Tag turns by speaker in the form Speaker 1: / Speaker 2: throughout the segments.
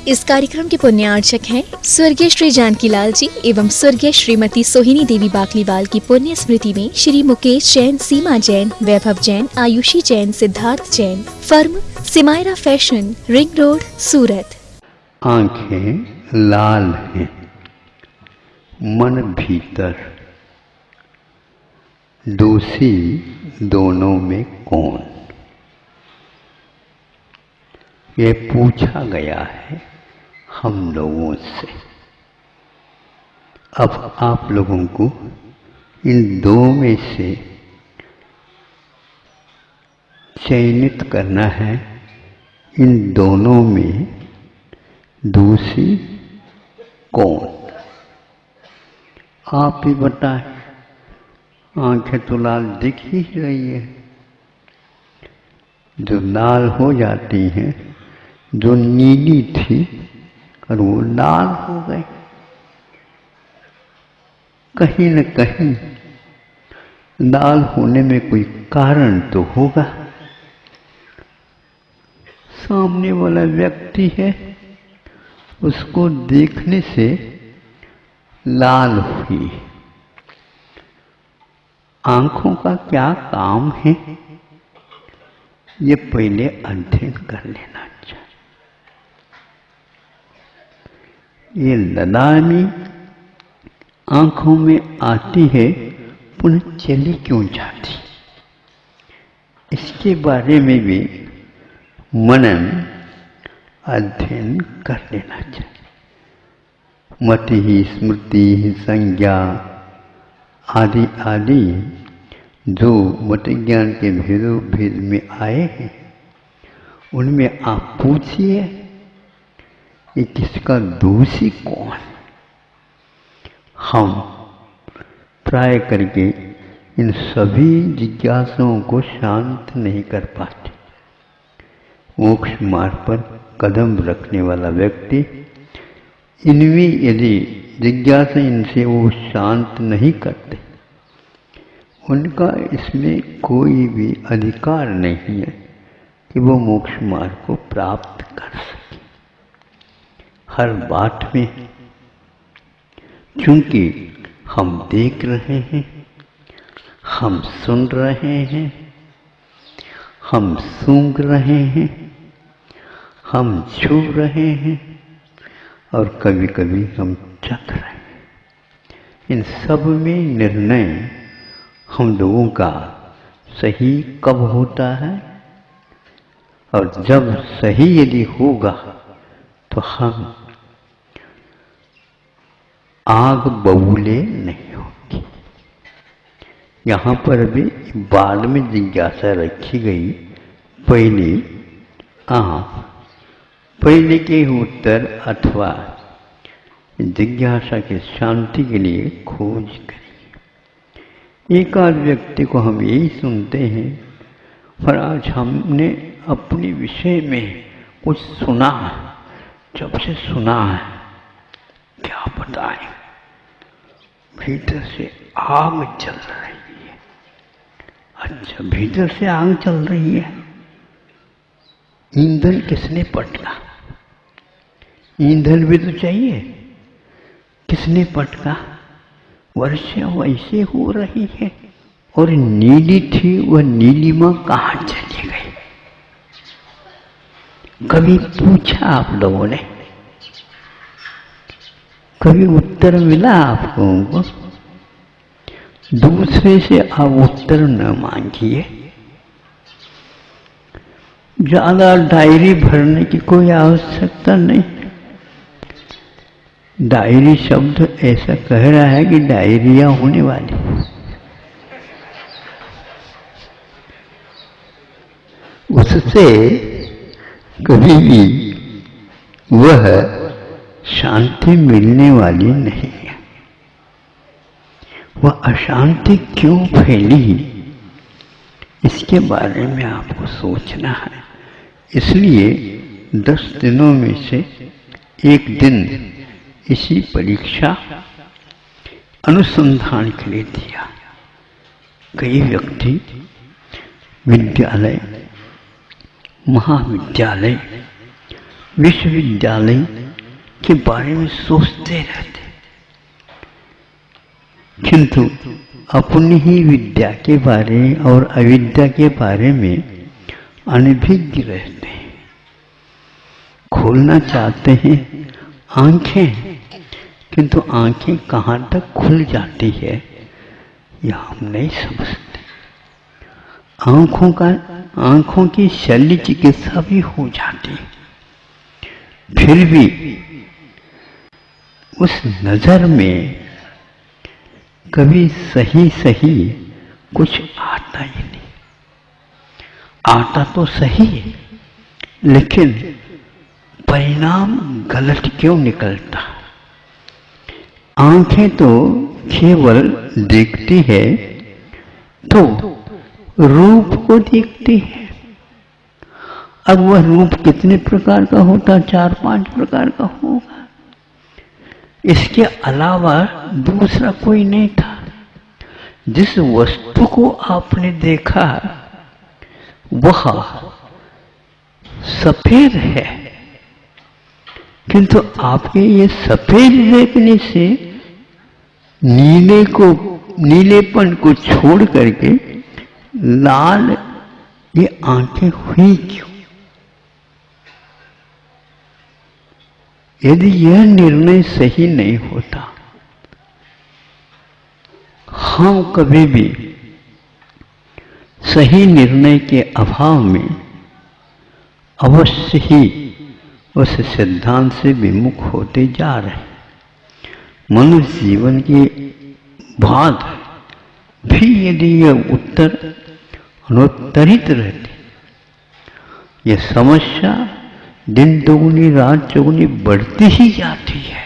Speaker 1: इस कार्यक्रम के पुण्यार्चक हैं स्वर्गीय श्री जानकीलाल जी एवं स्वर्गीय श्रीमती सोहिनी देवी बाकलीवाल की पुण्य स्मृति में Shri Mukesh Jain, Seema Jain, Vaibhav Jain, Ayushi Jain, Siddharth Jain, firm Simayra fashion, ring road, Surat.
Speaker 2: आंखें लाल हैं, मन भीतर, दोषी दोनों में कौन? ये पूछा गया है हम लोगों से। अब आप लोगों को इन दो में से चयनित करना है। इन दोनों में दोषी कौन? आप ही बताएं। आंखें तो लाल दिख ही रही है। जो लाल हो जाती हैं, जो नीली थी और वो लाल हो गई। कहीं न कहीं लाल होने में कोई कारण तो होगा। सामने वाला व्यक्ति है, उसको देखने से लाल हुई। आंखों का क्या काम है, ये पहले अध्ययन कर लेना चाहिए। ये ललामी आंखों में आती है, पुनः चली क्यों जाती, इसके बारे में भी मनन अध्ययन कर लेना चाहिए। मति ही, स्मृति ही, संज्ञा आदि आदि जो मत ज्ञान के भेदों भेद में आए हैं, उनमें आप पूछिए कि किसका दोषी कौन? हम प्राय करके इन सभी जिज्ञासाओं को शांत नहीं कर पाते। मोक्ष मार्ग पर कदम रखने वाला व्यक्ति इनमें यदि जिज्ञासा इनसे वो शांत नहीं करते, उनका इसमें कोई भी अधिकार नहीं है कि वो मोक्ष मार्ग को प्राप्त कर सके। हर बात में चूंकि हम देख रहे हैं, हम सुन रहे हैं, हम सूंघ रहे हैं, हम छू रहे हैं और कभी कभी हम चख रहे हैं, इन सब में निर्णय हम लोगों का सही कब होता है? और जब सही यदि होगा तो हम आग बबूले नहीं होगी। यहाँ पर भी बाद में जिज्ञासा रखी गई। पहले आप पहले के उत्तर अथवा जिज्ञासा के शांति के लिए खोज करें। एक आध व्यक्ति को हम यही सुनते हैं, पर आज हमने अपने विषय में कुछ सुना है। जब से सुना है, क्या बताएं, भीतर से आग जल रही है। अच्छा, भीतर से आग चल रही है। ईंधन किसने पटका? ईंधन भी तो चाहिए। किसने पटका? वर्षा वैसे हो रही है और नीली थी, वह नीलिमा कहाँ चली गई? कभी पूछा आप लोगों ने? कभी उत्तर मिला आप लोगों को? दूसरे से आप उत्तर न मांगिए। ज्यादा डायरी भरने की कोई आवश्यकता नहीं। डायरी शब्द ऐसा कह रहा है कि डायरिया होने वाली। उससे कभी भी वह शांति मिलने वाली नहीं है। वह अशांति क्यों फैली, इसके बारे में आपको सोचना है। इसलिए 10 दिनों में से एक दिन इसी परीक्षा अनुसंधान के लिए दिया। कई व्यक्ति विद्यालय, महाविद्यालय विश्वविद्यालय के बारे में सोचते रहते, किंतु अपनी ही विद्या के बारे और अविद्या के बारे में अनभिज्ञ रहते हैं। खोलना चाहते हैं आंखें, किंतु आंखें कहाँ तक खुल जाती है यह हम नहीं समझते। आंखों की शल्य चिकित्सा भी हो जाती है, फिर भी उस नजर में कभी सही कुछ आता ही नहीं। आता तो सही है, लेकिन परिणाम गलत क्यों निकलता? आंखें तो केवल देखती है तो रूप को देखती है। अब वह रूप कितने प्रकार का होता? 4-5 प्रकार का होगा। इसके अलावा दूसरा कोई नहीं था। जिस वस्तु को आपने देखा वह सफेद है, किंतु आपके ये सफेद देखने से नीलेपन को छोड़ करके लाल ये आंखें हुई क्यों? यदि यह निर्णय सही नहीं होता, हम कभी भी सही निर्णय के अभाव में अवश्य ही उस सिद्धांत से विमुख होते जा रहे हैं। मनुष्य जीवन के बाद भी यदि यह उत्तर अनुत्तरित रहती, यह समस्या दिन दोगुनी रात चौगुनी बढ़ती ही जाती है,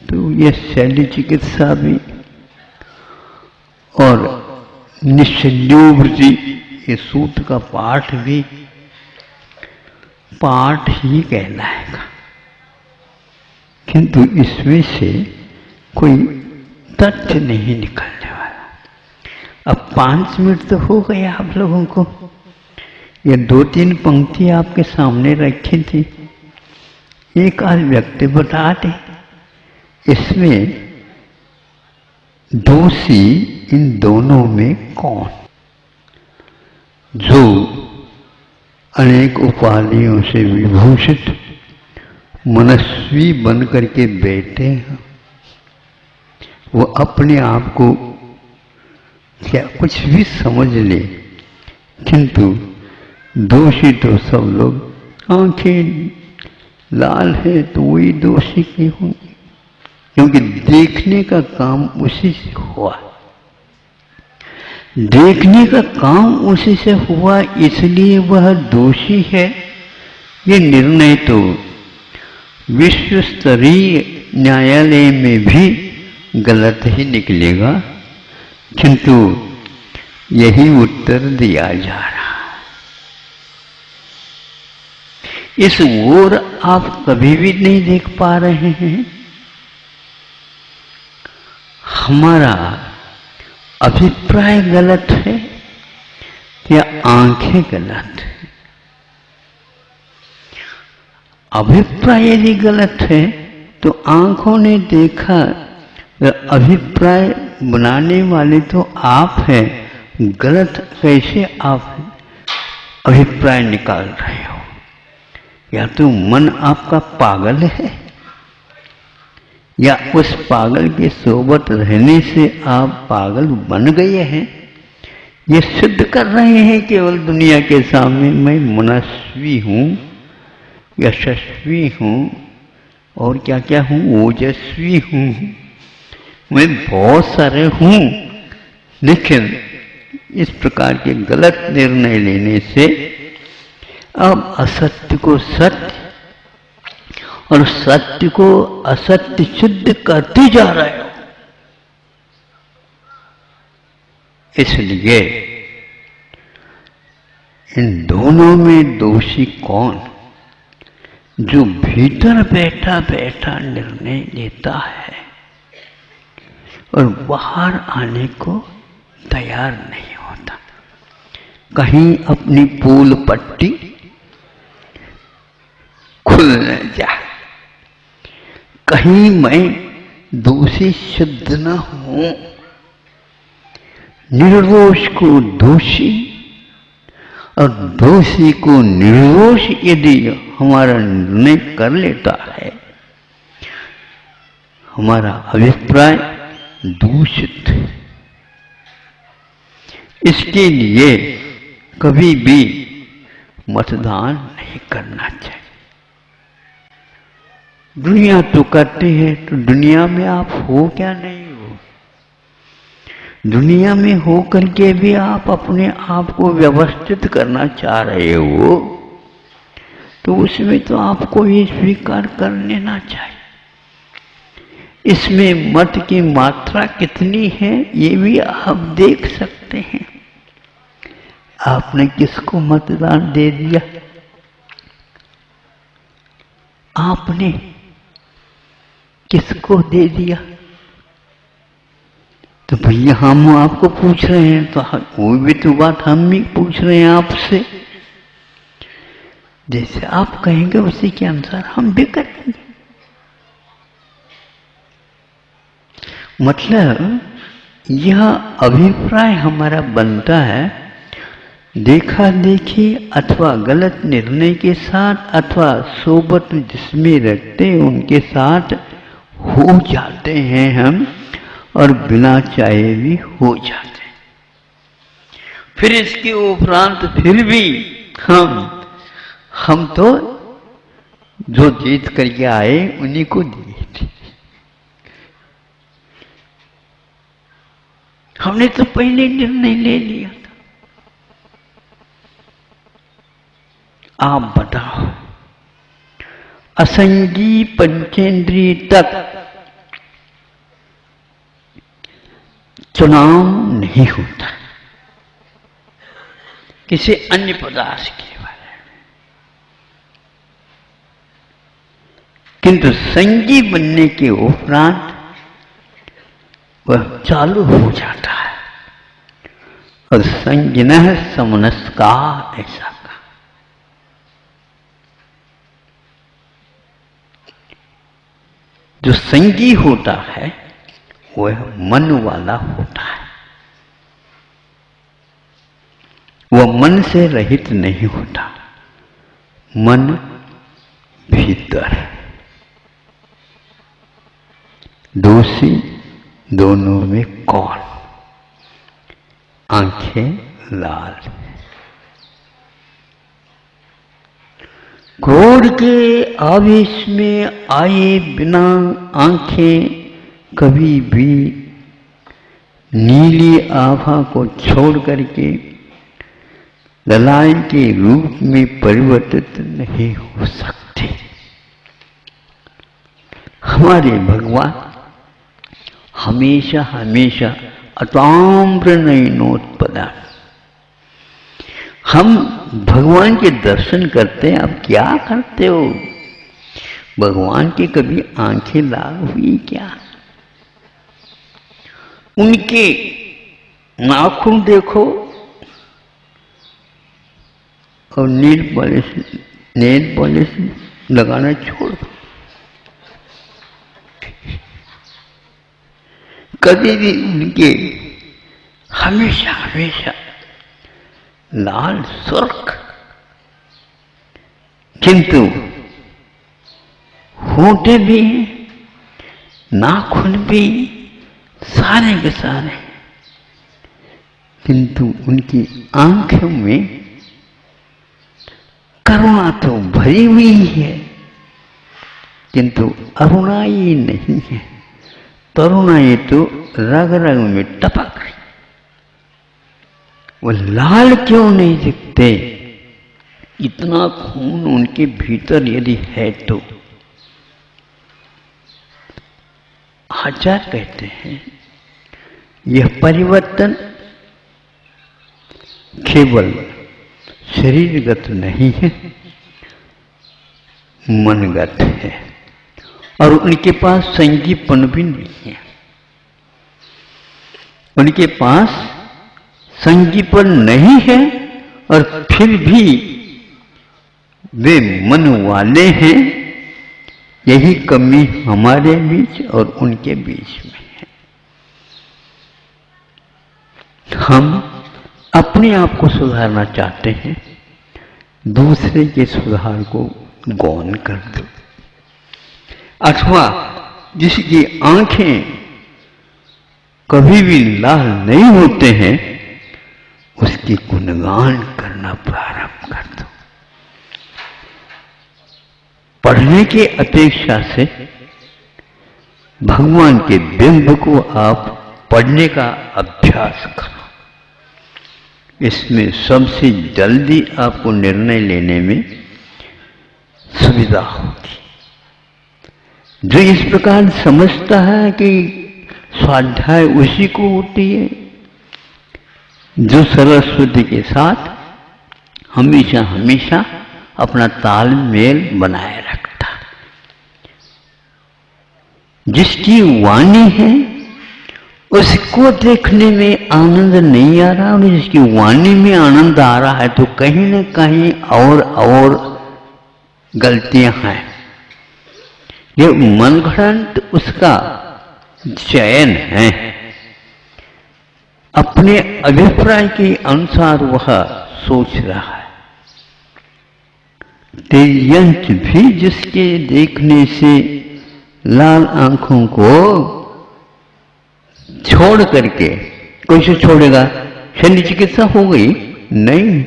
Speaker 2: तो यह शल्य चिकित्सा भी और निश्चल्योवृत्ति ये सूत्र का पाठ भी पाठ ही कहलाएगा, किंतु इसमें से कोई तथ्य नहीं निकलने वाला। अब 5 मिनट तो हो गए आप लोगों को। ये 2-3 पंक्ति आपके सामने रखी थी, एक आध व्यक्ति बता दे इसमें दोषी इन दोनों में कौन? जो अनेक उपाधियों से विभूषित मनस्वी बन करके बैठे हैं, वो अपने आप को क्या कुछ भी समझ ले, किंतु दोषी तो सब लोग। आंखें लाल है तो वही दोषी क्यों होंगे? क्योंकि देखने का काम उसी से हुआ, देखने का काम उसी से हुआ, इसलिए वह दोषी है। ये निर्णय तो विश्व स्तरीय न्यायालय में भी गलत ही निकलेगा, किंतु यही उत्तर दिया जा रहा है। इस ओर आप कभी भी नहीं देख पा रहे हैं। हमारा अभिप्राय गलत है या आंखें गलत है? अभिप्राय यदि गलत है तो आंखों ने देखा, अभिप्राय बनाने वाले तो आप हैं, गलत कैसे आप अभिप्राय निकाल रहे हो? या तो मन आपका पागल है, या उस पागल के सोबत रहने से आप पागल बन गए हैं। ये सिद्ध कर रहे हैं केवल दुनिया के सामने, मैं मनस्वी हूँ, यशस्वी हूँ और क्या क्या हूँ, ओजस्वी हूँ, मैं बहुत सारे हूँ। लेकिन इस प्रकार के गलत निर्णय लेने से अब असत्य को सत्य और सत्य को असत्य सिद्ध करते जा रहे हो। इसलिए इन दोनों में दोषी कौन? जो भीतर बैठा बैठा निर्णय लेता है और बाहर आने को तैयार नहीं होता। कहीं अपनी पूल पट्टी भूल न जाए, कहीं मैं दोषी शुद्ध न हूं। निर्दोष को दोषी और दोषी को निर्दोष यदि हमारा निर्णय कर लेता है, हमारा अभिप्राय दूषित है। इसके लिए कभी भी मतदान नहीं करना चाहिए। दुनिया तो करते हैं, तो दुनिया में आप हो क्या नहीं हो? दुनिया में हो करके भी आप अपने आप को व्यवस्थित करना चाह रहे हो, तो उसमें तो आपको ये स्वीकार कर लेना चाहिए। इसमें मत की मात्रा कितनी है ये भी आप देख सकते हैं। आपने किसको मतदान दे दिया? आपने किसको दे दिया? तो भैया हम आपको पूछ रहे हैं, तो कोई भी तो बात हम भी पूछ रहे हैं आपसे। जैसे आप कहेंगे उसी के अनुसार हम भी करेंगे। मतलब यह अभिप्राय हमारा बनता है देखा देखी अथवा गलत निर्णय के साथ अथवा सोबत जिसमें रहते उनके साथ हो जाते हैं हम, और बिना चाहे भी हो जाते हैं। फिर इसके उपरांत फिर भी हम तो जो जीत करके आए उन्हीं को दिए थे। हमने तो पहले निर्णय ले लिया था। आप बताओ, असंगी पंचेंद्रिय तक चुनाव नहीं होता किसी अन्य पदार्थ के बारे में, किंतु संगी बनने के उपरांत वह चालू हो जाता है। और संगिनः समनस्कार ऐसा का जो संगी होता है वह मन वाला होता है, वह मन से रहित नहीं होता। मन भीतर है, दोषी दोनों में कौन? आंखें लाल। क्रोध के आवेश में आए बिना आंखें कभी भी नीली आभा को छोड़ करके ललायन के रूप में परिवर्तित नहीं हो सकते। हमारे भगवान हमेशा हमेशा अताम्र नयनोत्पदा। हम भगवान के दर्शन करते हैं, आप क्या करते हो? भगवान की कभी आंखें लाल हुई क्या? उनके नाखून देखो और नेल पॉलिश लगाना छोड़ दो। कभी भी उनके हमेशा हमेशा लाल सुर्ख, किंतु होंठे भी नाखून भी सारे के सारे, किंतु उनकी आंखों में करुणा तो भरी हुई है, किंतु अरुणाई नहीं है। तरुणाई तो रग रग में टपक रही। वो लाल क्यों नहीं दिखते? इतना खून उनके भीतर यदि है तो। आचार्य कहते हैं यह परिवर्तन केवल शरीरगत नहीं है, मनगत है, और उनके पास संगीपन भी नहीं है। उनके पास संगीपन नहीं है और फिर भी वे मन वाले हैं, यही कमी हमारे बीच और उनके बीच में है। हम अपने आप को सुधारना चाहते हैं, दूसरे के सुधार को गौण कर दो, अथवा जिसकी आंखें कभी भी लाल नहीं होते हैं उसकी गुणगान करना प्रारंभ कर दो। पढ़ने की अपेक्षा से भगवान के बिंब को आप पढ़ने का अभ्यास करो। इसमें सबसे जल्दी आपको निर्णय लेने में सुविधा होगी। जो इस प्रकार समझता है कि स्वाध्याय उसी को होती है जो सरस्वती के साथ हमेशा हमेशा अपना तालमेल बनाए रखता, जिसकी वाणी है उसको देखने में आनंद नहीं आ रहा, और जिसकी वाणी में आनंद आ रहा है तो कहीं न कहीं और गलतियां हैं। ये मनगढ़ंत उसका चयन है, अपने अभिप्राय के अनुसार वह सोच रहा है। तेजयंत भी जिसके देखने से लाल आंखों को छोड़ करके, कोई से छोड़ेगा, शल्य चिकित्सा हो गई नहीं,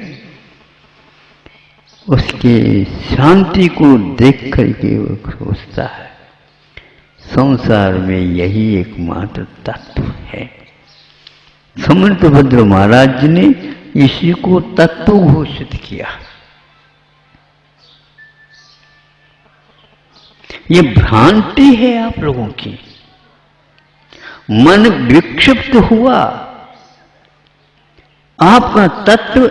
Speaker 2: उसके शांति को देख करके वो सोचता है संसार में यही एकमात्र तत्व है। समर्थभद्र महाराज ने इसी को तत्व घोषित किया। ये भ्रांति है आप लोगों की। मन विक्षिप्त हुआ, आपका तत्व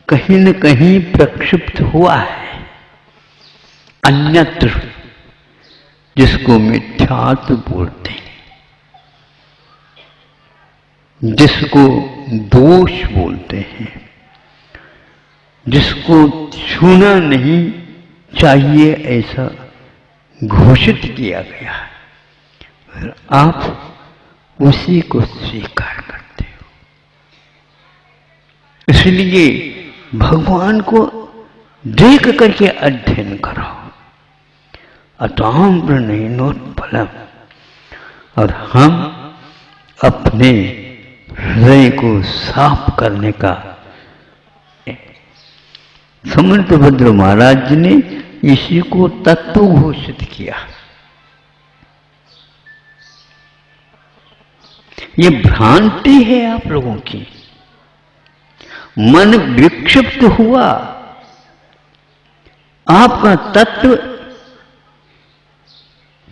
Speaker 2: कहीं न कहीं प्रक्षिप्त हुआ है अन्यत्र, जिसको मिथ्यात्व बोलते हैं, जिसको दोष बोलते हैं, जिसको छूना नहीं चाहिए ऐसा घोषित किया गया है, आप उसी को स्वीकार करते हो। इसलिए भगवान को देख करके अध्ययन करो। अताम्र नयनोत्पलम, और हम अपने हृदय को साफ करने का, समर्थभद्र महाराज ने इसी को तत्व घोषित किया। ये भ्रांति है आप लोगों की। मन विक्षिप्त हुआ, आपका तत्व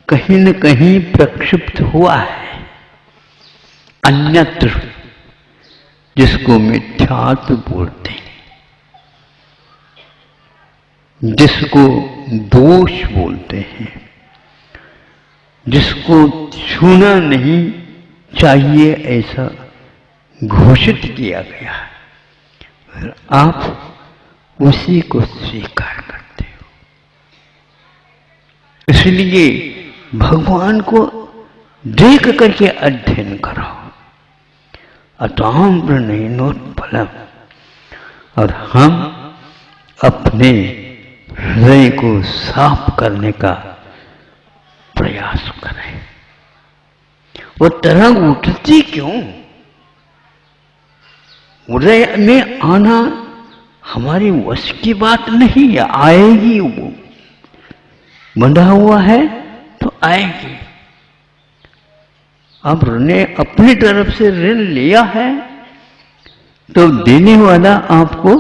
Speaker 2: कहीं न कहीं प्रक्षिप्त हुआ है अन्यत्र, जिसको मिथ्यात्व बोलते हैं, जिसको दोष बोलते हैं, जिसको छूना नहीं चाहिए ऐसा घोषित किया गया है, आप उसी को स्वीकार करते हो। इसलिए भगवान को देख करके अध्ययन करो। अताम्र नयनोत्पलम, और हम अपने हृदय को साफ करने का प्रयास करें। वो तरंग उठती क्यों? हृदय में आना हमारी वश की बात नहीं है, आएगी। वो बंधा हुआ है तो आएगी। अब ने अपनी तरफ से ऋण लिया है तो देने वाला आपको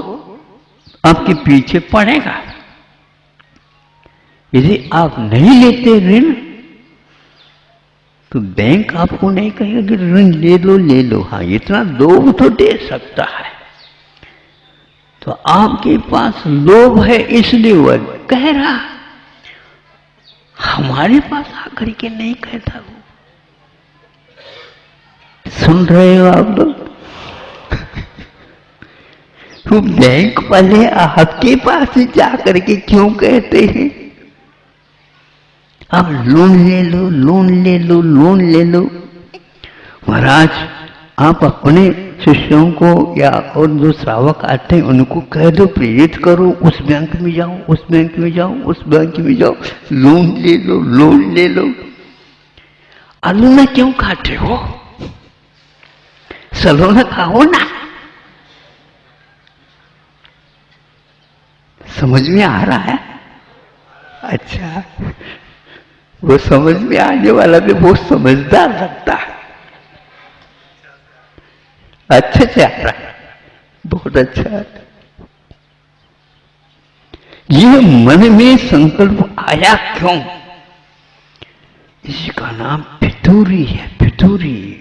Speaker 2: आपके पीछे पड़ेगा। यदि आप नहीं लेते ऋण तो बैंक आपको नहीं कहेगा कि ऋण ले लो, हाँ इतना लोभ तो दे सकता है। तो आपके पास लोभ है इसलिए वह कह रहा, हमारे पास आकर के नहीं कहता। वो सुन रहे हो आप लोग? तो बैंक वाले आपके पास जा करके क्यों कहते हैं आप लोन ले लो, लोन ले लो, लोन ले लो? महाराज, आप अपने शिष्यों को या और जो श्रावक आते हैं उनको कह दो, प्रेरित करो, उस बैंक में जाओ, उस बैंक में जाओ, उस बैंक में जाओ, लोन ले लो, लोन ले लो। आलूना क्यों खाते हो? सलोना खाओ ना। समझ में आ रहा है? अच्छा, वो समझ में आने वाला भी बहुत समझदार लगता है। अच्छे से आ रहा है, बहुत अच्छा। ये मन में संकल्प आया क्यों? इसका नाम फितूरी है, फितूरी।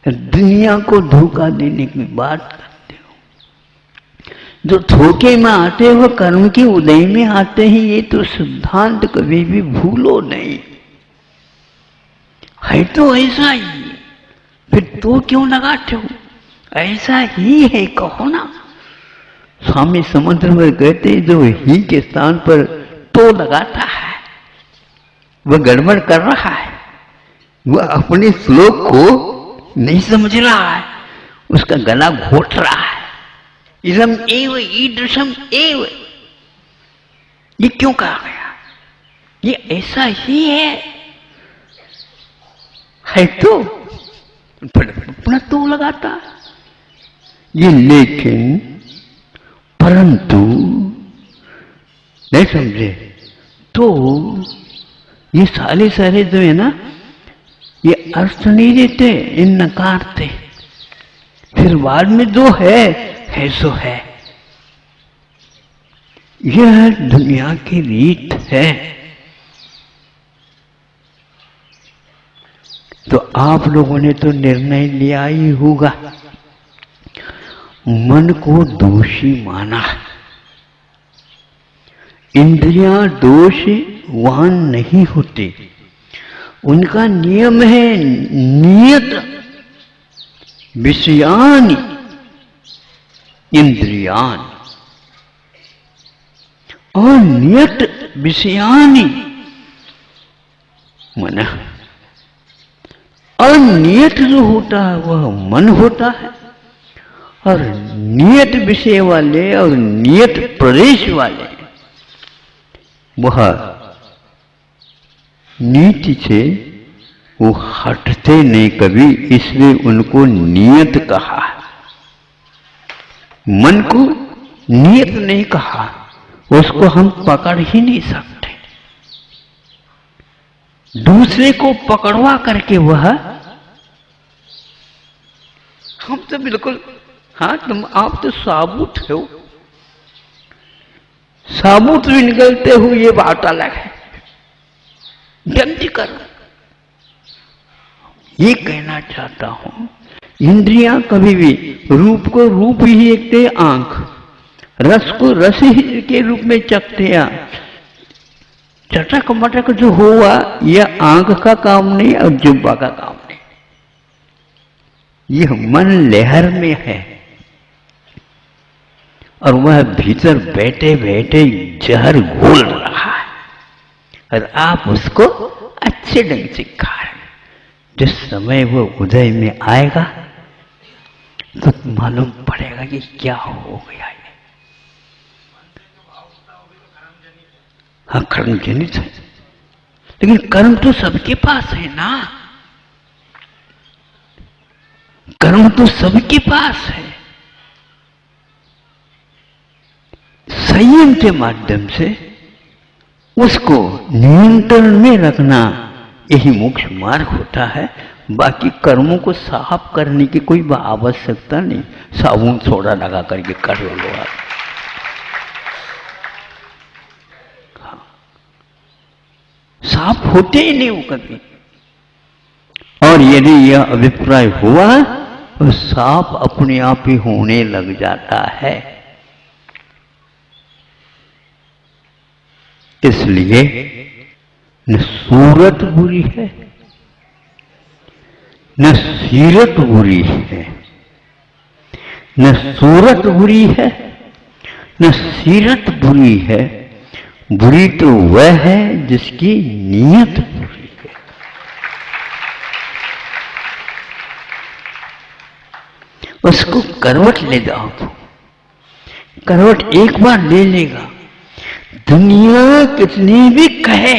Speaker 2: दुनिया को धोखा देने की बात करते हो। जो धोखे में आते हो कर्म के उदय में आते हैं, ये तो सिद्धांत कभी भी भूलो नहीं। है तो ऐसा ही, फिर तो क्यों लगाते हो? ऐसा ही है कहो ना। स्वामी समुद्र में कहते जो ही के स्थान पर तो लगाता है वह गड़बड़ कर रहा है, वह अपने श्लोक को नहीं समझ रहा है, उसका गला घोट रहा है। इदम एव ईदृशम एव, ये क्यों कहा गया? ये ऐसा ही है तो अपना तो लगाता है ये। लेकिन परंतु नहीं समझे तो ये सारे जो है ना, ये अर्थ नहीं देते, इन नकारते। फिर बाद में जो है सो है। यह दुनिया की रीत है। तो आप लोगों ने तो निर्णय लिया ही होगा, मन को दोषी माना। इंद्रियां दोषवान नहीं होती, उनका नियम है नियत विषयानि इंद्रियान और नियत विषयानि मन। अनियत जो होता है वह मन होता है, और नियत विषय वाले और नियत प्रदेश वाले वह नीति से वो हटते नहीं कभी, इसलिए उनको नियत कहा। मन को नियत नहीं कहा, उसको हम पकड़ ही नहीं सकते। दूसरे को पकड़वा करके वह, हम तो बिल्कुल, हाँ आप तो साबुत हो, साबुत भी निकलते हो, ये बात अलग है। जल्दी करो, ये कहना चाहता हूं। इंद्रियां कभी भी रूप को रूप ही देखते, आंख रस को रस ही के रूप में चखते हैं। चटक मटक जो हुआ यह आंख का काम नहीं और जुब्बा का काम नहीं, यह मन लहर में है और वह भीतर बैठे बैठे जहर घोल रहा है और आप उसको अच्छे ढंग से खा रहे हैं। जिस समय वो उदय में आएगा तो मालूम पड़ेगा कि क्या हो गया है। हाँ, कर्म जनित है, लेकिन कर्म तो सबके पास है ना, कर्म तो सबके पास है। संयम के माध्यम से उसको नियंत्रण में रखना, यही मोक्ष मार्ग होता है। बाकी कर्मों को साफ करने की कोई आवश्यकता नहीं, साबुन सोडा लगा करके कर लो आप। हाँ, साफ होते ही नहीं वो कभी। और यदि यह अभिप्राय हुआ तो साफ अपने आप ही होने लग जाता है। इसलिए न सूरत बुरी है न सीरत बुरी है, न सूरत बुरी है न सीरत बुरी है, बुरी तो वह है जिसकी नीयत बुरी है। उसको करवट ले जाओ तो करवट एक बार ले लेगा, दुनिया कितनी भी कहे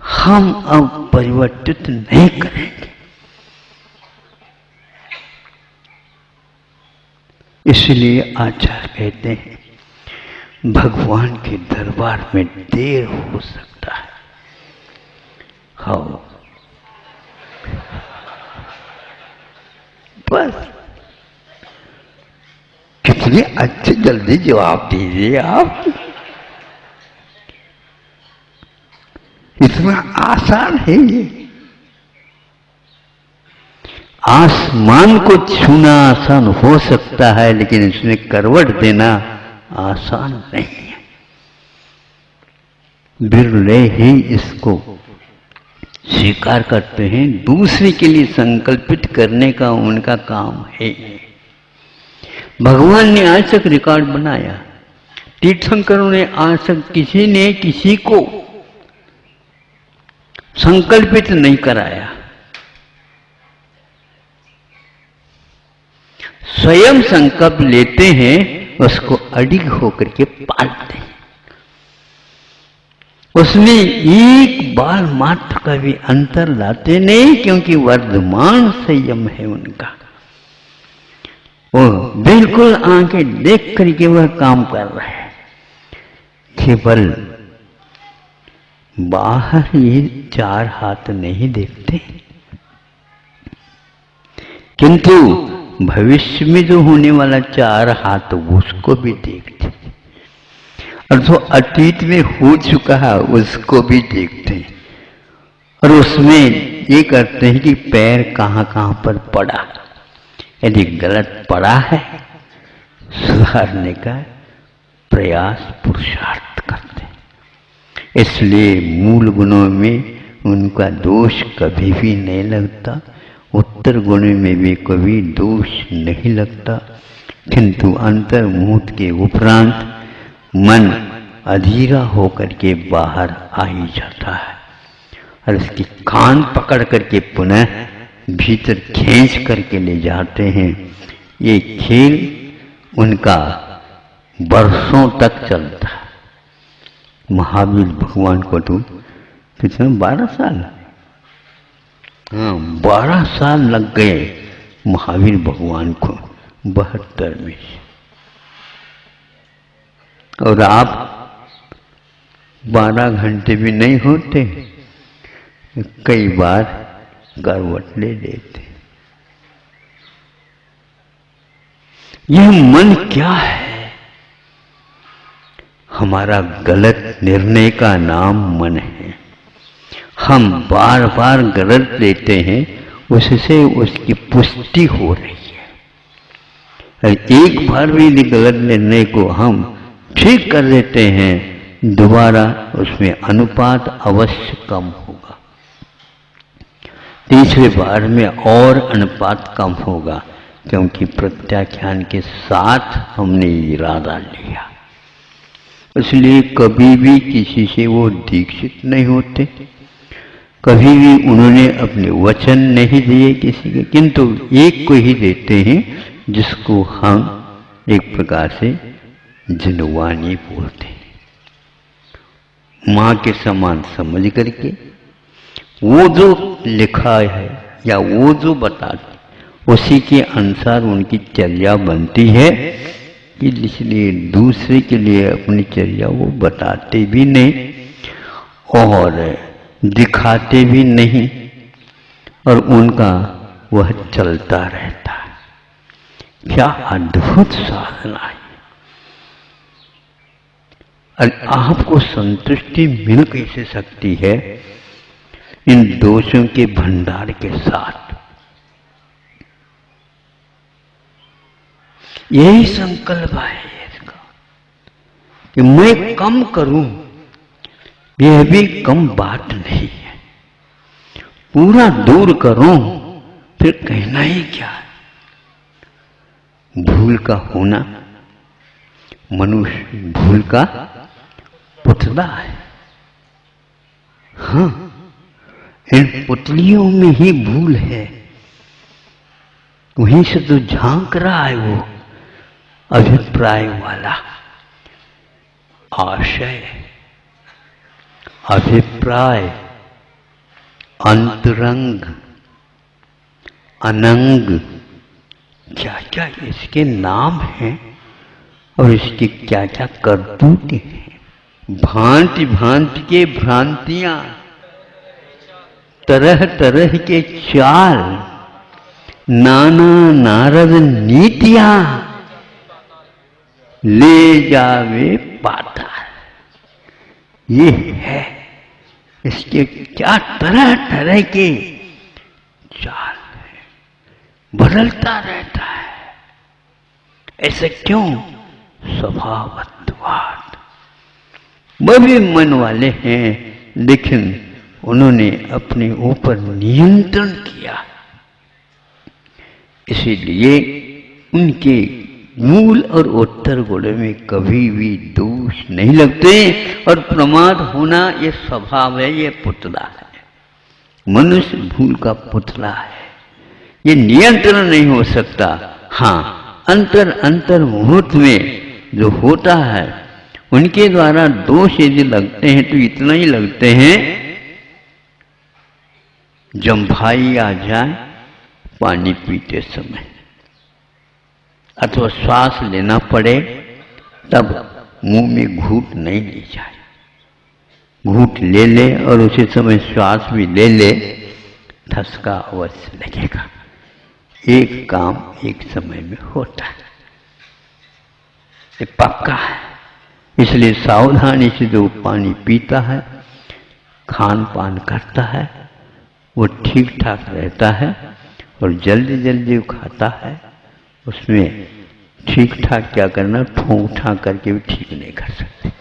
Speaker 2: हम अब परिवर्तित नहीं करेंगे। इसलिए आचार्य कहते हैं भगवान के दरबार में देर हो सकता है। हाँ, बस कितने अच्छे जल्दी जवाब दीजिए आप। इतना आसान है ये। आसमान को छूना आसान हो सकता है, लेकिन इसमें करवट देना आसान नहीं है। बिरले ही इसको स्वीकार करते हैं। दूसरे के लिए संकल्पित करने का उनका काम है। भगवान ने आज तक रिकॉर्ड बनाया, तीर्थंकरों ने आज तक किसी ने किसी को संकल्पित नहीं कराया। स्वयं संकल्प लेते हैं, उसको अडिग होकर के पालते हैं। उसमें एक बार मात्र का भी अंतर लाते नहीं, क्योंकि वर्धमान संयम है उनका। वो बिल्कुल आंखें देख करके वह काम कर रहे हैं। केवल बाहर ये चार हाथ नहीं देखते, किंतु भविष्य में जो होने वाला चार हाथ उसको भी देखते, और जो अतीत में हो चुका है उसको भी देखते हैं। और उसमें ये करते हैं कि पैर कहाँ कहाँ पर पड़ा, यदि गलत पड़ा है सुधारने का प्रयास पुरुषार्थ करते हैं। इसलिए मूल गुणों में उनका दोष कभी भी नहीं लगता, उत्तर गुण में भी कभी दोष नहीं लगता, किंतु अंतर्मुहूर्त के उपरांत मन अधीरा होकर के बाहर आ ही जाता है, और उसकी कान पकड़ करके पुनः भीतर खींच करके ले जाते हैं। ये खेल उनका वर्षों तक चलता है। महावीर भगवान को तो कितना 12 साल, हाँ 12 साल लग गए महावीर भगवान को 72 में। और आप 12 घंटे भी नहीं होते, कई बार करवट ले लेते। यह मन क्या है? हमारा गलत निर्णय का नाम मन है। हम बार बार गलत लेते हैं, उससे उसकी पुष्टि हो रही है। एक बार भी गलत निर्णय को हम ठीक कर देते हैं, दोबारा उसमें अनुपात अवश्य कम होगा, तीसरे बार में और अनुपात कम होगा, क्योंकि प्रत्याख्यान के साथ हमने इरादा लिया। इसलिए कभी भी किसी से वो दीक्षित नहीं होते, कभी भी उन्होंने अपने वचन नहीं दिए किसी के, किंतु एक को ही देते हैं जिसको हम एक प्रकार से जनवाणी बोलते हैं। माँ के समान समझ करके वो जो लिखा है या वो जो बताते उसी के अनुसार उनकी चर्या बनती है। इसलिए दूसरे के लिए अपनी चर्या वो बताते भी नहीं और दिखाते भी नहीं, और उनका वह चलता रहता है। क्या अद्भुत साधना है! और आपको संतुष्टि मिल कैसे सकती है इन दोषों के भंडार के साथ? यही संकल्प है इसका कि मैं कम करूं। यह भी कम बात नहीं है, पूरा दूर करूं फिर कहना ही क्या है। भूल का होना, मनुष्य भूल का पुतला है। हाँ, इन पुतलियों में ही भूल है, वहीं से तो झांक रहा है वो अभिप्राय वाला। आशय, अभिप्राय, अंतरंग, अनंग, क्या क्या इसके नाम हैं और इसकी क्या क्या करतूतें हैं। भांति भांति के भ्रांतियां, तरह तरह के चाल, नाना नारद नीतियां, ले जावे पाताल। ये है इसके क्या तरह तरह के चाल है, बदलता रहता है। ऐसे क्यों? स्वभावत्वात्। वह भी मन वाले हैं, लेकिन उन्होंने अपने ऊपर नियंत्रण किया, इसीलिए उनके मूल और उत्तर गुण में कभी भी दोष नहीं लगते। और प्रमाद होना ये स्वभाव है, ये पुतला है। मनुष्य भूल का पुतला है, ये नियंत्रण नहीं हो सकता। हाँ, अंतर मुहूर्त में जो होता है उनके द्वारा दोष यदि लगते हैं तो इतना ही लगते हैं, जम्भाई आ जाए पानी पीते समय, अथवा श्वास लेना पड़े तब मुंह में घूंट नहीं ली जाए। घूंट ले ले और उसी समय श्वास भी ले ले, ठसका अवश्य लगेगा। एक काम एक समय में होता है, ये पक्का है। इसलिए सावधानी से जो पानी पीता है, खान पान करता है, वो ठीक ठाक रहता है। और जल्दी जल्दी खाता है, उसमें ठीक ठाक क्या करना, ठोंक ठाक करके भी ठीक नहीं कर सकते।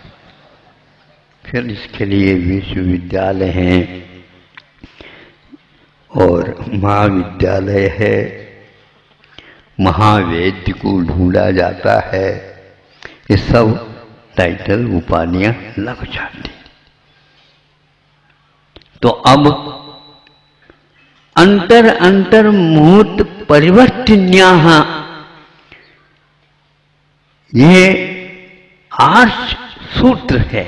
Speaker 2: फिर इसके लिए विश्वविद्यालय हैं और महाविद्यालय है, महावेद्य को ढूंढा जाता है। ये सब टाइटल उपाधियां लग जाती। तो अब अंतर मुहूर्त परिवर्तन्याः, ये आर्ष सूत्र है।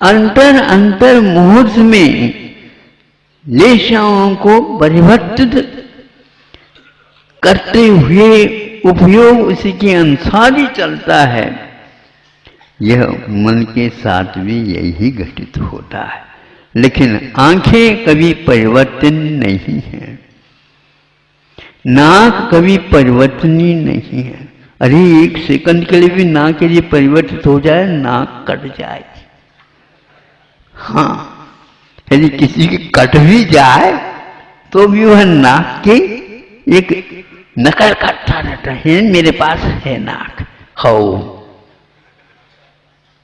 Speaker 2: अंतर मुहूर्त में लेशाओं को परिवर्तित करते हुए उपयोग उसी के अनुसार ही चलता है। यह मन के साथ भी यही घटित होता है, लेकिन आंखें कभी परिवर्तन नहीं है, नाक कभी परिवर्तनीय नहीं है। अरे एक सेकंड के लिए भी नाक यदि परिवर्तित हो जाए, नाक कट जाएगी। हाँ, यदि किसी की कट भी जाए तो भी वह नाक की एक नकल करता रहता है, मेरे पास है नाक। हो,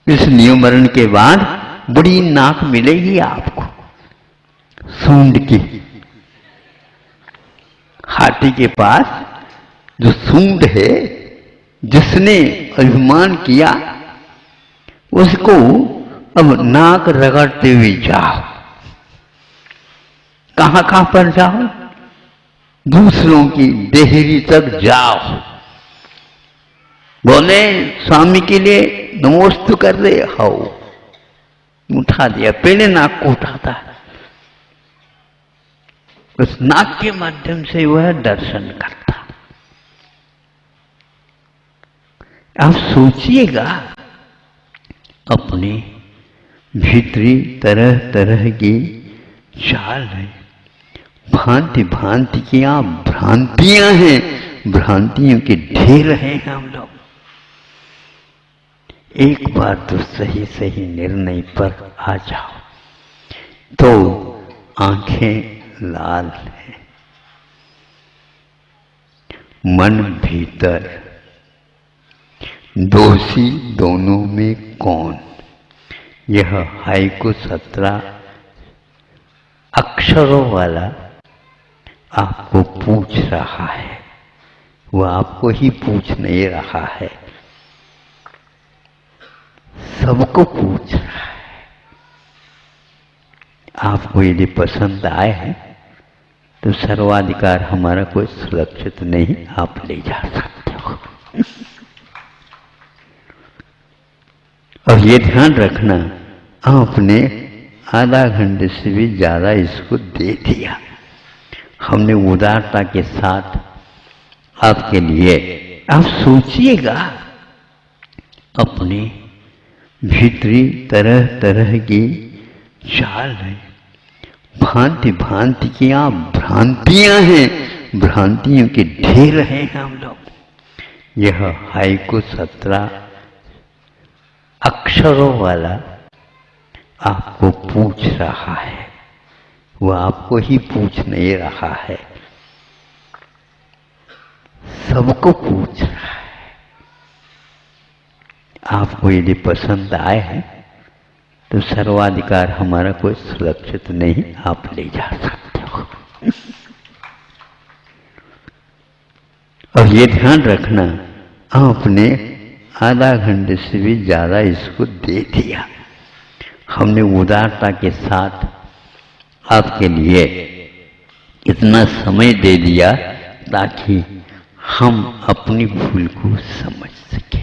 Speaker 2: इस नियमरण के बाद बड़ी नाक मिलेगी आपको, सूंड की। हाथी के पास जो सूंड है, जिसने अभिमान किया, उसको अब नाक रगड़ते हुए जाओ। कहां कहां पर जाओ? दूसरों की देहरी तक जाओ। बोले स्वामी के लिए नमोस्तु कर दे, हो उठा दिया, पहले नाक को उठाता है, उस नाक के माध्यम से वह दर्शन करता। आप सोचिएगा, अपने भीतरी तरह तरह की चाल है, भांति भांति की आप भ्रांतियां हैं, भ्रांतियों के ढेर हैं हम लोग। एक बार तो सही सही निर्णय पर आ जाओ तो आंखें लाल हैं, मन भीतर, दोषी दोनों में कौन? यह हाइकु 17 अक्षरों वाला आपको पूछ रहा है। वो आपको ही पूछ नहीं रहा है, सबको पूछ रहा है। आपको यदि पसंद आए है तो सर्वाधिकार हमारा कोई सुरक्षित नहीं, आप ले जा सकते हो। और ये ध्यान रखना, आपने आधा घंटे से भी ज्यादा इसको दे दिया, हमने उदारता के साथ आपके लिए। आप सोचिएगा, अपने भीतरी तरह तरह की चाल है, भांति भांति की आप भ्रांतियां हैं, भ्रांतियों के ढेर हैं हम लोग। यह हाइकु 17 अक्षरों वाला आपको पूछ रहा है, वो आपको ही पूछ नहीं रहा है, सबको पूछ रहा है। आपको यदि पसंद आए है तो सर्वाधिकार हमारा कोई सुरक्षित नहीं, आप ले जा सकते हो। और ये ध्यान रखना, आपने आधा घंटे से भी ज्यादा इसको दे दिया, हमने उदारता के साथ आपके लिए इतना समय दे दिया ताकि हम अपनी भूल को समझ सके।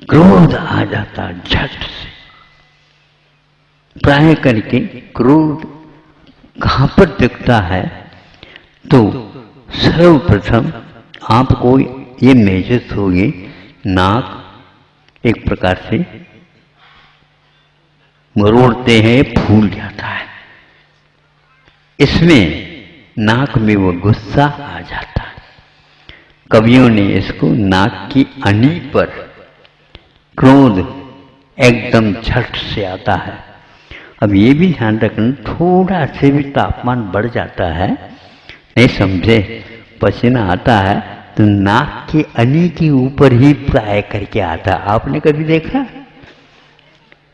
Speaker 2: क्रोध आ जाता झट से, प्राय करके क्रोध कहां पर दिखता है तो सर्वप्रथम आपको ये महसूस होगी, नाक एक प्रकार से मरोड़ते हैं, फूल जाता है, इसमें नाक में वो गुस्सा आ जाता है। कवियों ने इसको नाक की अनी पर क्रोध एकदम झट से आता है। अब ये भी ध्यान रखना, थोड़ा से भी तापमान बढ़ जाता है, नहीं समझे, पसीना आता है तो नाक के अनी के ऊपर ही प्राय करके आता है। आपने कभी देखा,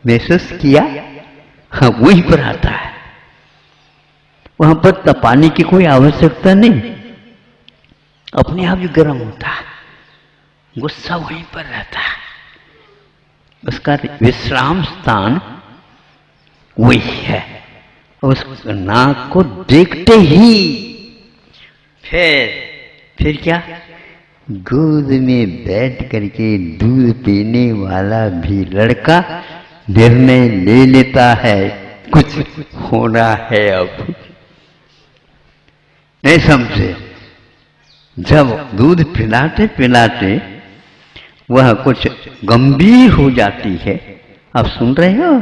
Speaker 2: महसूस किया? हाँ, वहीं पर आता है, वहां पर तपाने की कोई आवश्यकता नहीं, अपने आप ही गर्म होता है, गुस्सा वहीं पर रहता है, उसका विश्राम स्थान वही है। उस नाक को देखते ही फिर क्या, गोद में बैठ करके दूध पीने वाला भी लड़का निर्णय ले लेता है, कुछ होना है अब, नहीं समझे। जब दूध पिलाते पिलाते वह कुछ गंभीर हो जाती है, आप सुन रहे हो?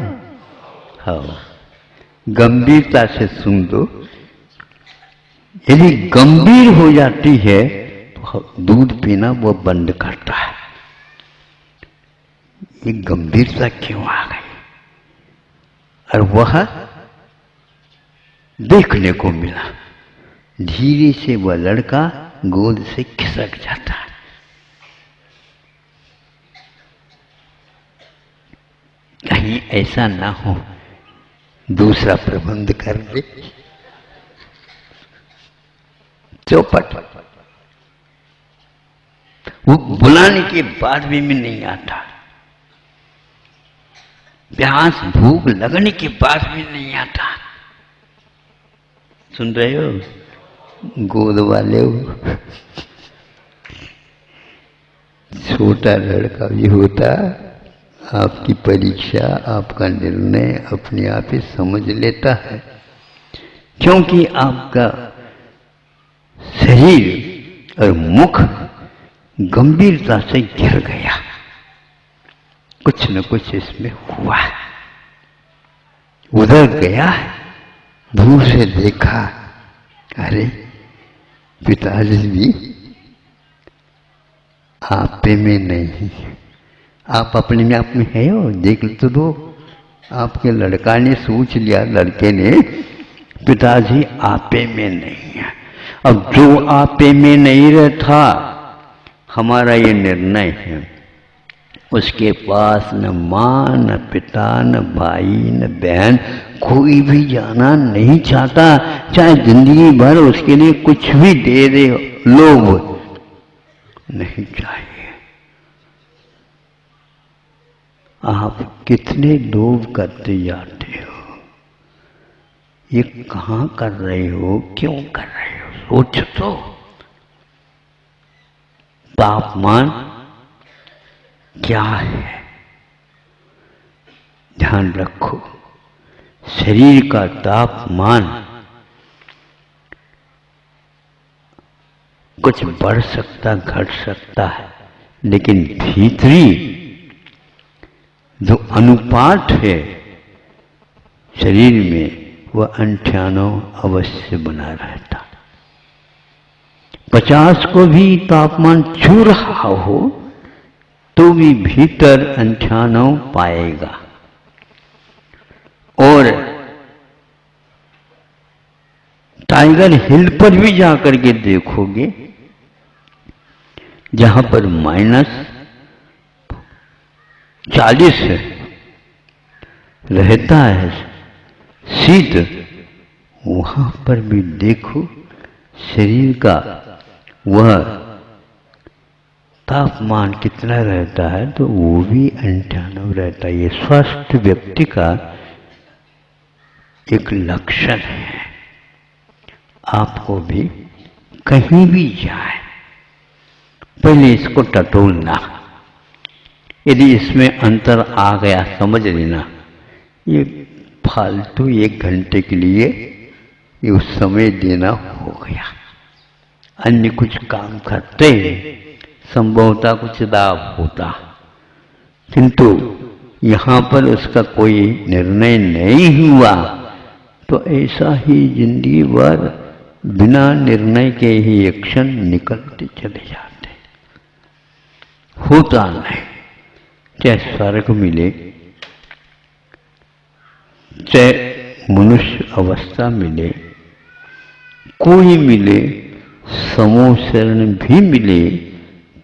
Speaker 2: हाँ, गंभीरता से सुन दो। यदि गंभीर हो जाती है तो दूध पीना वो बंद करता है। ये गंभीरता क्यों आ गई? और वह देखने को मिला, धीरे से वह लड़का गोद से खिसक जाता है। कहीं ऐसा ना हो दूसरा प्रबंध कर दे, चौपट। वो बुलाने के बाद भी मैं नहीं आता, प्यास भूख लगने के बाद भी नहीं आता। सुन रहे हो गोद वाले हो? छोटा लड़का भी होता, आपकी परीक्षा, आपका निर्णय अपने आप ही समझ लेता है, क्योंकि आपका शरीर और मुख गंभीरता से घिर गया, कुछ न कुछ इसमें हुआ है। उधर गया, दूर से देखा, अरे पिताजी भी आपे में नहीं, आप अपने में आप में है हो, देख तो दो। आपके लड़का ने सोच लिया, लड़के ने, पिताजी आपे में नहीं है। अब जो आपे में नहीं रहता, हमारा ये निर्णय है, उसके पास न माँ, न पिता, न भाई, न बहन, कोई भी जाना नहीं चाहता। चाहे जिंदगी भर उसके लिए कुछ भी दे दे, लोभ नहीं चाहिए। आप कितने लोभ करते जाते हो? ये कहाँ कर रहे हो, क्यों कर रहे हो? सोच तो। तापमान क्या है? ध्यान रखो, शरीर का तापमान कुछ बढ़ सकता, घट सकता है, लेकिन भीतरी जो अनुपात है शरीर में, वह 98 अवश्य बना रहता। 50 को भी तापमान छू रहा हो तो भी भीतर 98 पाएगा। और टाइगर हिल पर भी जाकर के देखोगे, जहां पर -40 रहता है शीत, वहां पर भी देखो शरीर का वह तापमान कितना रहता है, तो वो भी 98 रहता है। ये स्वस्थ व्यक्ति का एक लक्षण है। आपको भी कहीं भी जाए, पहले इसको टटोलना। यदि इसमें अंतर आ गया, समझ लेना ये फालतू 1 घंटे के लिए ये उस समय देना हो गया। अन्य कुछ काम करते संभवतः कुछ लाभ होता, किंतु यहाँ पर उसका कोई निर्णय नहीं हुआ, तो ऐसा ही जिंदगी भर बिना निर्णय के ही एक्शन निकलते चले जाते। होता नहीं। चाहे स्वर्ग मिले, चाहे मनुष्य अवस्था मिले, कोई मिले, समूह शरण भी मिले,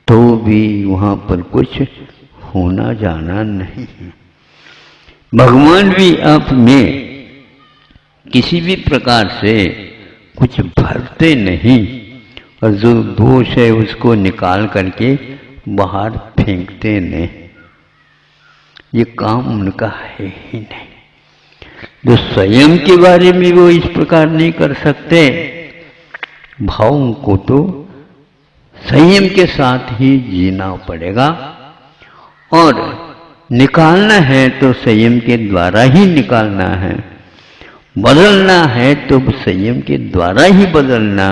Speaker 2: तो भी वहां पर कुछ होना जाना नहीं है। भगवान भी आप में किसी भी प्रकार से कुछ भरते नहीं, और जो दोष है उसको निकाल करके बाहर फेंकते नहीं। ये काम उनका है ही नहीं। जो स्वयं के बारे में वो इस प्रकार नहीं कर सकते, भावों को तो संयम के साथ ही जीना पड़ेगा, और निकालना है तो संयम के द्वारा ही निकालना है, बदलना है तो संयम के द्वारा ही बदलना।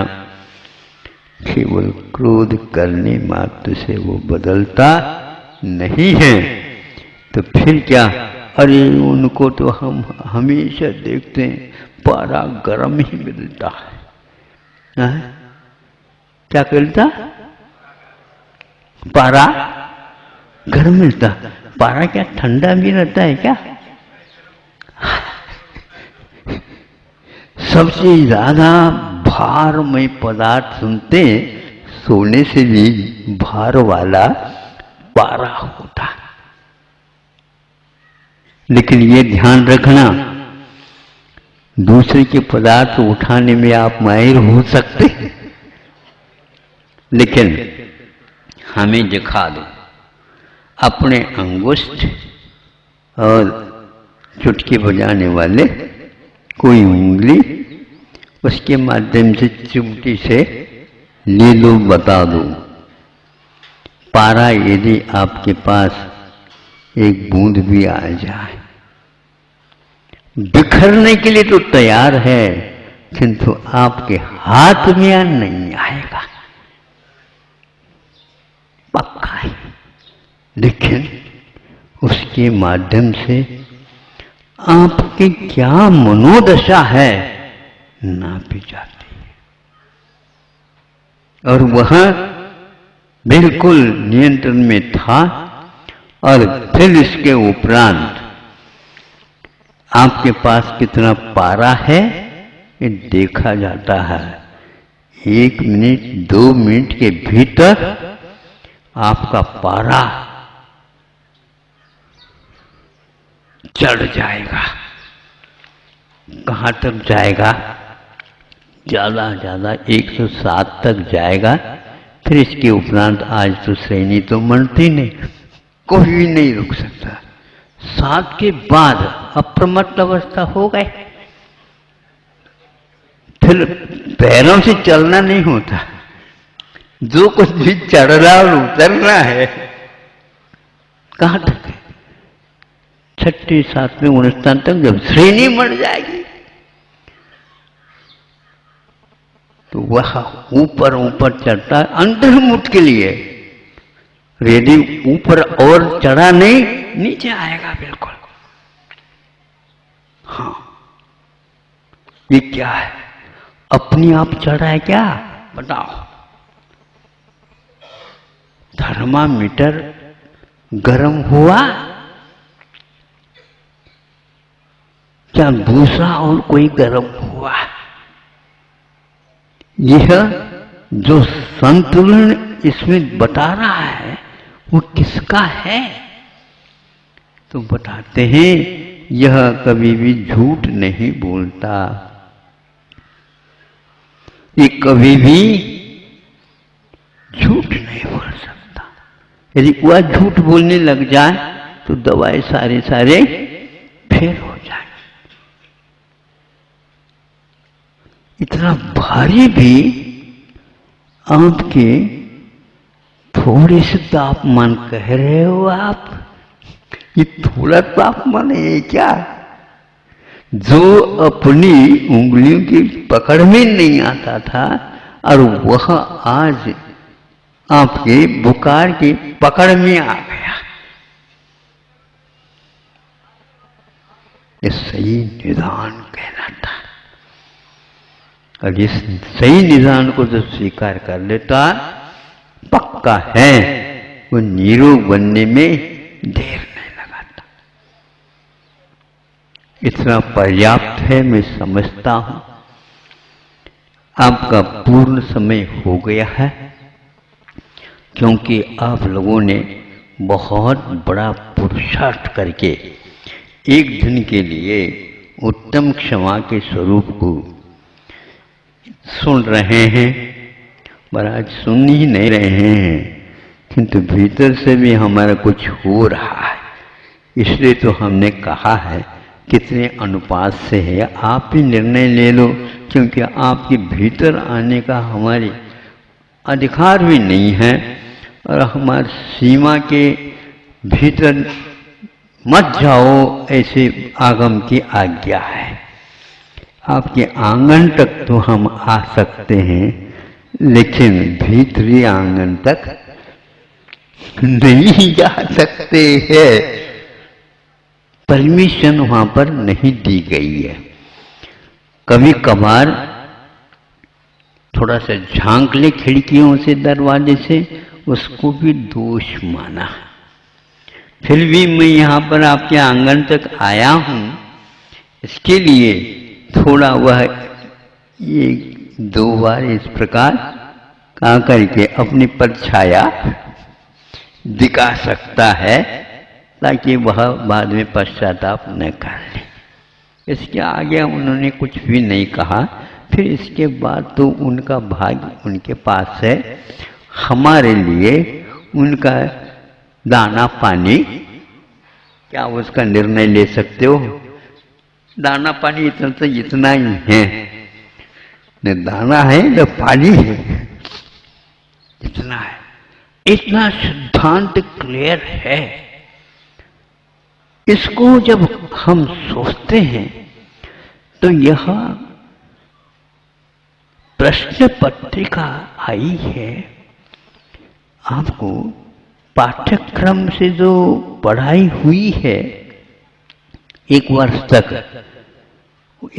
Speaker 2: केवल क्रोध करने मात्र से वो बदलता नहीं है। तो फिर क्या? अरे उनको तो हम हमेशा देखते हैं पारा गर्म ही मिलता है। क्या मिलता? पारा गर्म मिलता। पारा क्या ठंडा भी रहता है क्या? सबसे ज्यादा भारमय पदार्थ सुनते, सोने से भी भार वाला पारा होता है। लेकिन ये ध्यान रखना, दूसरे के पदार्थ उठाने में आप माहिर हो सकते हैं, लेकिन हमें दिखा दो अपने अंगुष्ठ और चुटकी बजाने वाले कोई उंगली, उसके माध्यम से चिमटी से ले लो, बता दो। पारा यदि आपके पास एक बूंद भी आ जाए, बिखरने के लिए तो तैयार है, किंतु आपके हाथ में नहीं आएगा, पक्का है। लेकिन उसके माध्यम से आपकी क्या मनोदशा है नापी जाती है, और वह बिल्कुल नियंत्रण में था। और फिर इसके उपरांत आपके पास कितना पारा है ये देखा जाता है। 1 मिनट 2 मिनट के भीतर आपका पारा चढ़ जाएगा। कहाँ तक जाएगा? ज़्यादा 107 तक जाएगा। फिर इसके उपरांत आज तो श्रेणी तो मनती नहीं, कोई नहीं रुक सकता। 7 के बाद अप्रमत्त अवस्था हो गए, फिर पैरों से चलना नहीं होता, जो कुछ भी चढ़ना और उतरना है। कहाँ तक है? 6, 7, 19 तक जब श्रेणी मर जाएगी तो वह ऊपर ऊपर चढ़ता है अंतर्मुख के लिए। यदि ऊपर और चढ़ा नहीं, नीचे आएगा बिल्कुल। हाँ, ये क्या है? अपनी आप चढ़ा है क्या? बताओ। थर्मामीटर गर्म हुआ क्या? दूसरा और कोई गर्म हुआ? यह जो संतुलन इसमें बता रहा है वो किसका है? तो बताते हैं यह कभी भी झूठ नहीं बोलता, ये कभी भी झूठ नहीं बोल सकता। यदि वह झूठ बोलने लग जाए तो दवाई सारे फेल हो जाए। इतना भारी भी आपके थोड़े से तापमान कह रहे हो आप? ये थोड़ा तापमान है क्या? जो अपनी उंगलियों की पकड़ में नहीं आता था और वह आज आपके बुखार की पकड़ में आ गया। ये सही निदान कहलाता है। और इस सही निदान को जो स्वीकार कर लेता, पक्का है वो निरोग बनने में देर नहीं लगाता। इतना पर्याप्त है, मैं समझता हूं। आपका पूर्ण समय हो गया है, क्योंकि आप लोगों ने बहुत बड़ा पुरुषार्थ करके एक दिन के लिए उत्तम क्षमा के स्वरूप को सुन रहे हैं, पर आज सुन ही नहीं रहे हैं, किंतु भीतर से भी हमारा कुछ हो रहा है। इसलिए तो हमने कहा है कितने अनुपात से है, आप ही निर्णय ले लो, क्योंकि आपके भीतर आने का हमारे अधिकार भी नहीं है और हमारी सीमा के भीतर मत जाओ ऐसे आगम की आज्ञा है। आपके आंगन तक तो हम आ सकते हैं, लेकिन भीतरी आंगन तक नहीं जा सकते हैं। परमिशन वहां पर नहीं दी गई है। कभी कभार थोड़ा सा झांक ले खिड़कियों से, दरवाजे से, उसको भी दोष माना। फिर भी मैं यहाँ पर आपके आंगन तक आया हूँ, इसके लिए थोड़ा वह 1-2 बार इस प्रकार का करके अपनी परछाया दिखा सकता है, ताकि वह बाद में पश्चाताप न कर ले। इसके आगे उन्होंने कुछ भी नहीं कहा। फिर इसके बाद तो उनका भाग्य उनके पास है, हमारे लिए उनका दाना पानी, क्या उसका निर्णय ले सकते हो? दाना पानी इतना तो इतना ही है, न दाना है न पानी है, इतना है। इतना सिद्धांत क्लियर है। इसको जब हम सोचते हैं तो यह प्रश्न पत्रिका आई है, आपको पाठ्यक्रम से जो पढ़ाई हुई है 1 वर्ष तक,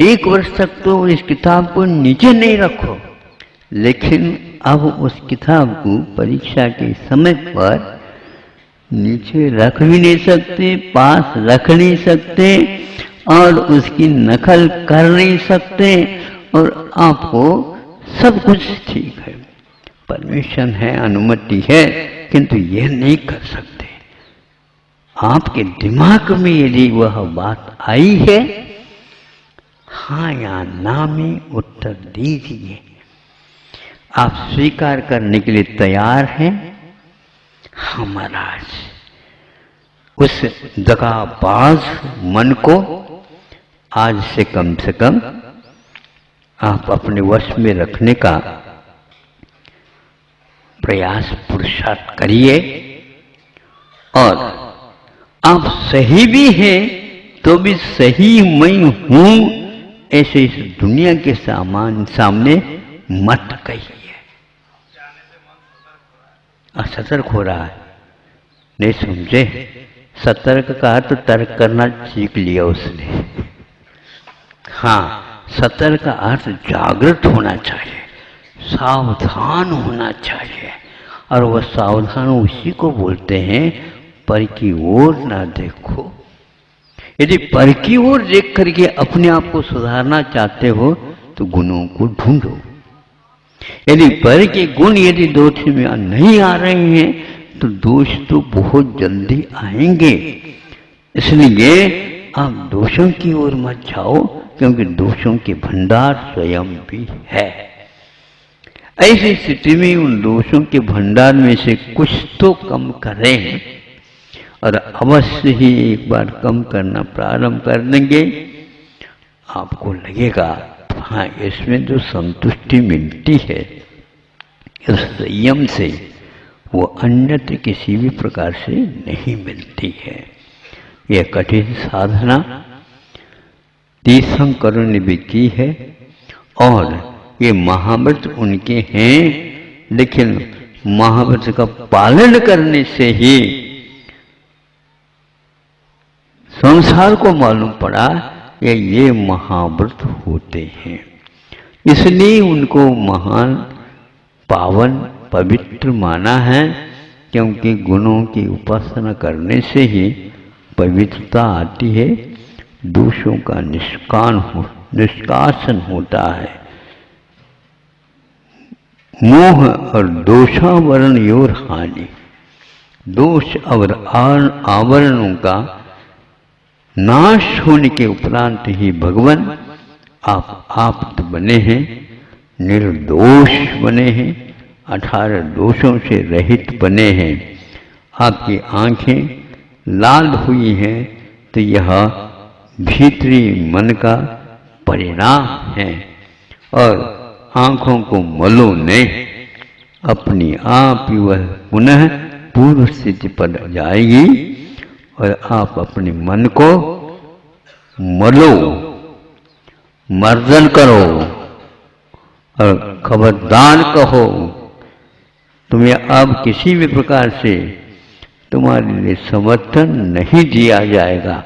Speaker 2: 1 वर्ष तक तो इस किताब को नीचे नहीं रखो, लेकिन अब उस किताब को परीक्षा के समय पर नीचे रख भी नहीं सकते, पास रख नहीं सकते और उसकी नकल कर नहीं सकते, और आपको सब कुछ ठीक है, परमिशन है, अनुमति है, किंतु यह नहीं कर सकते। आपके दिमाग में यदि वह बात आई है, हाँ या ना में उत्तर दीजिए। आप स्वीकार करने के लिए तैयार हैं? हाँ महाराज, उस दगाबाज मन को आज से कम आप अपने वश में रखने का प्रयास पुरुषार्थ करिए। और आप सही भी हैं तो भी सही मैं हूं ऐसे इस दुनिया के सामने मत कहिए। सतर्क हो रहा है, नहीं समझे? सतर्क का तो तर्क करना सीख लिया उसने। हाँ, सतर्क का अर्थ जागृत होना चाहिए, सावधान होना चाहिए। और वह सावधान उसी को बोलते हैं पर की ओर ना देखो। यदि पर की ओर देख करके अपने आप को सुधारना चाहते हो तो गुणों को ढूंढो। यदि पर के गुण यदि दोष में नहीं आ रहे हैं तो दोष तो बहुत जल्दी आएंगे। इसलिए आप दोषों की ओर मत जाओ, क्योंकि दोषों के भंडार स्वयं भी है। ऐसी स्थिति में उन दोषों के भंडार में से कुछ तो कम करें, और अवश्य ही एक बार कम करना प्रारंभ कर देंगे, आपको लगेगा हाँ इसमें जो संतुष्टि मिलती है इस संयम से वो अन्यत्र किसी भी प्रकार से नहीं मिलती है। यह कठिन साधना तीर्थंकरों ने भी की है और ये महाव्रत उनके हैं, लेकिन महाव्रत का पालन करने से ही संसार को मालूम पड़ा कि ये महाव्रत होते हैं। इसलिए उनको महान, पावन, पवित्र माना है, क्योंकि गुणों की उपासना करने से ही पवित्रता आती है, दोषों का निष्कासन होता है। मोह और दोषावरण योर हानि, दोष और आवरणों का नाश होने के उपरांत ही भगवान आप आप्त बने हैं, निर्दोष बने हैं, 18 दोषों से रहित बने हैं। आपकी आंखें लाल हुई हैं तो यह भीतरी मन का परिणाम है, और आंखों को मलो नहीं, अपनी आप ही वह पुनः पूर्व स्थिति पर जाएगी, और आप अपने मन को मलो, मर्दन करो और खबरदार कहो, तुम्हें अब किसी भी प्रकार से तुम्हारे लिए समर्थन नहीं दिया जाएगा,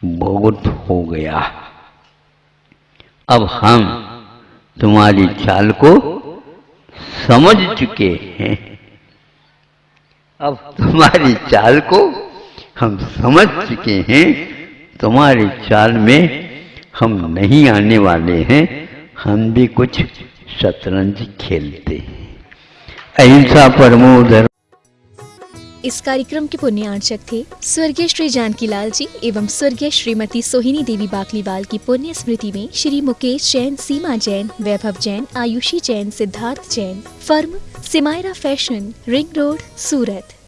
Speaker 2: बहुत हो गया। अब हम तुम्हारी चाल को समझ चुके हैं, अब तुम्हारी चाल को हम समझ चुके हैं, तुम्हारी चाल में हम नहीं आने वाले हैं, हम भी कुछ शतरंज खेलते हैं। अहिंसा परमो धर्म।
Speaker 1: इस कार्यक्रम के पुण्यार्चक थे स्वर्गीय श्री जानकीलाल जी एवं स्वर्गीय श्रीमती सोहिनी देवी बाकलीवाल की पुण्य स्मृति में Shri Mukesh Jain, Seema Jain, Vaibhav Jain, Ayushi Jain, Siddharth Jain, firm Simayra fashion, ring road, सूरत।